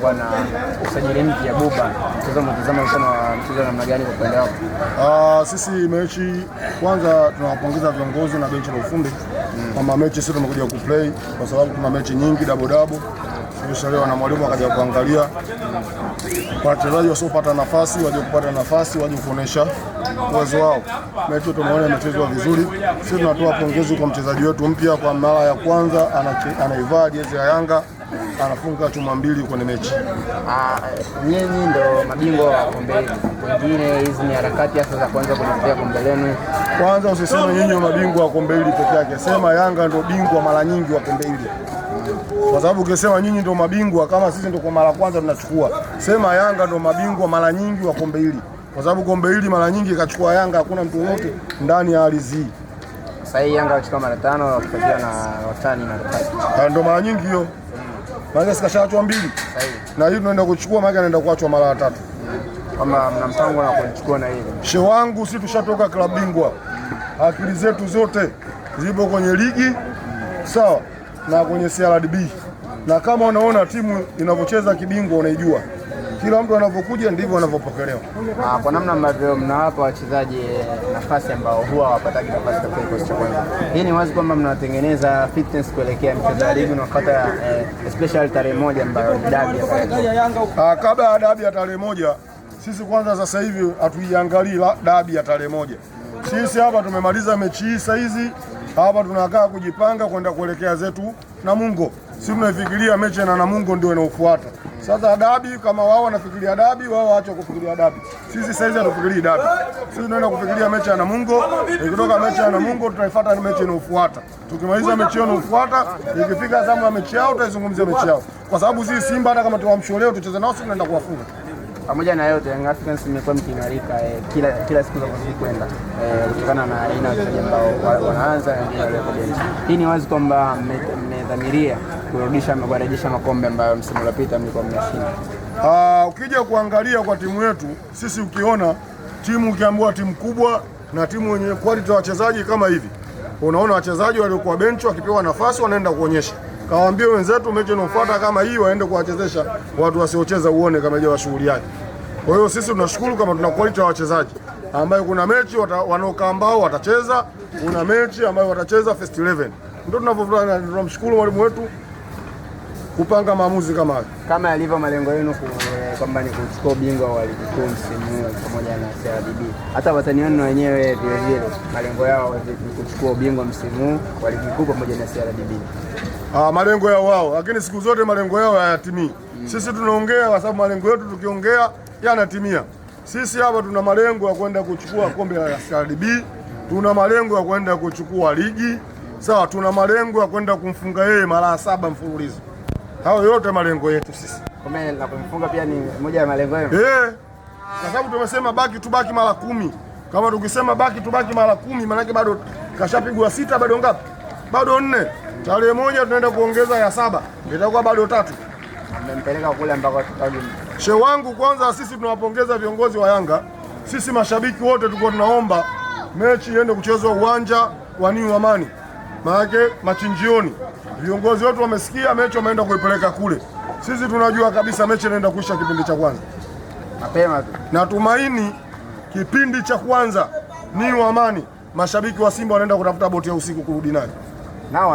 kumekuwa na usajili mpya Buba. Mtazamo mchezo namna gani kwa upande wako? Sisi mechi kwanza tunawapongeza viongozi na benchi la ufundi kwamba mechi sisi tumekuja kuplay kwa sababu tuna mechi nyingi double. Sisi leo na mwalimu akaja kuangalia wachezaji wasiopata nafasi waje kupata nafasi, waje kuonesha uwezo wao. Mechi tumeona imechezwa vizuri. Sisi tunatoa pongezi kwa mchezaji wetu mpya, kwa mara ya kwanza anaivaa jezi ya Yanga, anafunga chuma 2 kwenye mechi. Nyinyi ndo mabingwa wa kombe hili. Wengine hizi ni harakati hasa za kwanza kuelekea kombe lenu. Kwanza usiseme nyinyi mabingwa wa kombe hili peke yake. Sema Yanga ndo bingwa mara nyingi wa kombe hili. Kwa sababu ukisema nyinyi ndo mabingwa kama sisi ndo kwa mara kwanza tunachukua. Sema Yanga ndo mabingwa mara nyingi wa kombe hili. Kwa sababu kombe hili mara nyingi kachukua Yanga, hakuna mtu yote ndani ya ardhi hii. Sasa hii Yanga wachukua mara 5 wakipatia na watani na tatu. Ndo mara nyingi hiyo. Maana sikashachwa 2. Na hii tunaenda kuchukua maana anaenda kuachwa mara 3. Kama mna mpango na kuchukua na hili. Shehe wangu sisi tushatoka klabu bingwa. Akili zetu zote zipo kwenye ligi. Sawa. Na kwenye CRDB. Na kama unaona timu inavyocheza kibingwa unaijua. Kila mtu anapokuja ndivyo anavyopokelewa. Kwa namna ambavyo mnawapa wachezaji nafasi ambao huwa hawapataki nafasi katika kikosi cha kwanza. Hii ni wazi kwamba mnawatengeneza fitness kuelekea mchezo wa ligi unafuata, especially tarehe 1 ambayo ni dabi ya kabla ya dabi ya tarehe 1. Sisi kwanza sasa hivi hatuiangalii dabi ya tarehe 1. Sisi hapa tumemaliza mechi hii sasa hizi. Hapa tunakaa kujipanga kwenda kuelekea zetu Namungo. Sisi tunafikiria mechi na Namungo ndio inaofuata. Sasa dabi kama wao wanafikiria dabi, wao waache kufikiria dabi. Sisi sasa hizi hatufikirii dabi. Sisi tunaenda kufikiria mechi ya Namungo. Ikitoka mechi ya Namungo tutaifuata mechi inayofuata. Tukimaliza mechi inayofuata, ikifika zamu ya mechi yao tutaizungumzia mechi yao. Kwa sababu sisi Simba hata kama tuamsho leo tucheze nao, sisi tunaenda kuwafunga. Pamoja na yote Young Africans imekuwa mkiimarika kila siku zinazozidi kwenda kutokana na aina ya wachezaji ambao wanaanza na wale kwa benchi. Hii ni wazi kwamba mmedhamiria kurejesha makombe ambayo msimu uliopita mlikuwa mnashinda. Ukija kuangalia kwa timu yetu sisi, ukiona timu ukiambiwa timu kubwa na timu yenye quality ya wachezaji kama hivi, unaona wachezaji waliokuwa bench wakipewa nafasi wanaenda kuonyesha. Kawaambie wenzetu mechi inayofuata kama hii waende kuwachezesha watu wasiocheza, uone kama ile shughuli yake. Kwa hiyo sisi tunashukuru kama tuna quality ya wachezaji ambayo kuna mechi wanaokaa ambao watacheza, kuna mechi ambayo watacheza first 11. Ndio tunavyofanya, tunamshukuru mwalimu wetu kupanga maamuzi kama haya. Kama yalivyo malengo yenu kwamba ni kuchukua ubingwa wa ligi kuu msimu huu pamoja na CRDB. Hata watani wenu wenyewe vile vile malengo yao ni kuchukua ubingwa msimu huu wa ligi kuu pamoja na CRDB. Malengo yao wao, lakini siku zote malengo yao hayatimii. Sisi tunaongea kwa sababu malengo yetu tukiongea yanatimia. Sisi hapa tuna malengo ya kwenda kuchukua kombe la CRDB, tuna malengo ya kwenda kuchukua ligi. Sawa, tuna malengo ya kwenda kumfunga yeye mara 7 mfululizo. Hao yote malengo yetu sisi. Kombe la kumfunga pia ni moja ya malengo yenu. Kwa sababu tumesema baki tubaki mara 10. Kama tukisema baki tubaki mara 10, maana yake bado kashapigwa 6, bado ngapi? Bado 4. Tarehe 1 tunaenda kuongeza ya 7. Itakuwa bado 3. Mmempeleka kule ambako tutagi. Shehe wangu, kwanza sisi tunawapongeza viongozi wa Yanga. Sisi mashabiki wote tulikuwa tunaomba mechi iende kuchezwa uwanja wa New Amani. Maana machinjioni. Viongozi wetu wamesikia mechi, wameenda kuipeleka kule. Sisi tunajua kabisa mechi inaenda kuisha kipindi cha kwanza. Mapema tu. Natumaini kipindi cha kwanza New Amani mashabiki wa Simba wanaenda kutafuta boti ya usiku kurudi nayo. Nao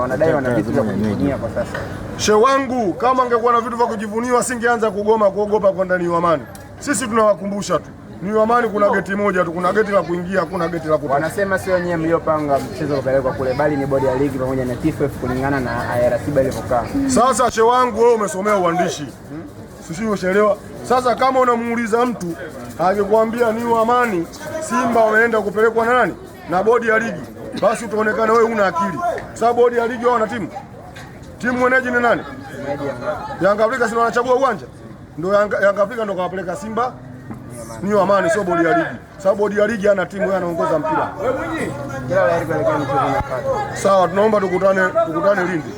wanadai wana vitu vya kujivunia kwa sasa. Shehe wangu, kama angekuwa na vitu vya kujivunia singeanza kuogopa kwenda New Amani. Sisi tunawakumbusha tu. New Amani kuna geti moja tu, kuna geti la kuingia, hakuna geti la kutoka. Wanasema sio wenyewe mliopanga mchezo kupelekwa kule, bali ni bodi ya ligi pamoja na TFF kulingana na ratiba ilivyokaa. Sasa shehe wangu, wewe umesomea uandishi. Sisi ushaelewa. Sasa kama unamuuliza mtu akikwambia New Amani Simba wameenda kupelekwa na nani? Na bodi ya ligi. Basi utaonekana wewe una akili. Sababu bodi ya ligi wao na timu. Timu mwenyeji ni nani? Yanga Afrika si wanachagua uwanja. Ndio Yanga Afrika ndio kawapeleka Simba New Amani, sio bodi ya ligi. Sababu bodi ya ligi ana timu, yeye anaongoza mpira. Kila la heri kuelekea mchezo unaofuata. Sawa, tunaomba tukutane Lindi.